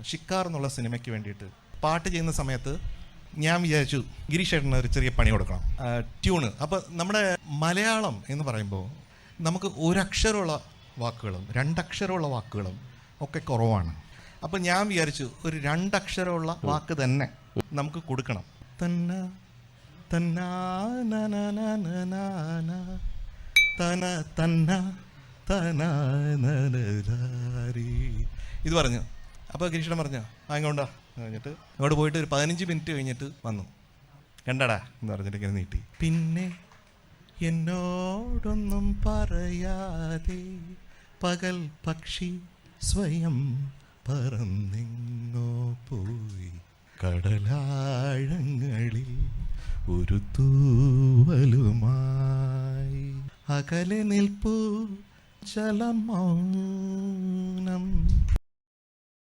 ഷിക്കാർ എന്നുള്ള സിനിമയ്ക്ക് വേണ്ടിയിട്ട് പാട്ട് ചെയ്യുന്ന സമയത്ത് ഞാൻ വിചാരിച്ചു ഗിരീഷ് ചേട്ടന് ഒരു ചെറിയ പണി കൊടുക്കണം, ട്യൂണ്. അപ്പോൾ നമ്മുടെ മലയാളം എന്ന് പറയുമ്പോൾ നമുക്ക് ഒരക്ഷരമുള്ള വാക്കുകളും രണ്ടക്ഷരമുള്ള വാക്കുകളും ഒക്കെ കുറവാണ്. അപ്പോൾ ഞാൻ വിചാരിച്ചു ഒരു രണ്ടക്ഷരമുള്ള വാക്ക് തന്നെ നമുക്ക് കൊടുക്കണം. തന്ന തന്നാ തന തന്ന തനാരി ഇത് പറഞ്ഞു. അപ്പോൾ ഗിരീഷേട്ടൻ പറഞ്ഞു അങ്ങോട്ടാ കഴിഞ്ഞിട്ട് അങ്ങോട്ട് പോയിട്ട് ഒരു 15 മിനിറ്റ് കഴിഞ്ഞിട്ട് വന്നു. കണ്ടടാ എന്ന് പറഞ്ഞിട്ട് ഇങ്ങനെ നീട്ടി. പിന്നെ എന്നോടൊന്നും പറയാതെ പകൽ പക്ഷി സ്വയം പറന്നെങ്ങോ പോയി, കടലാഴങ്ങളിൽ ഒരു തൂവലുമായി അകലെ നിൽപ്പൂ ചലമൗനം.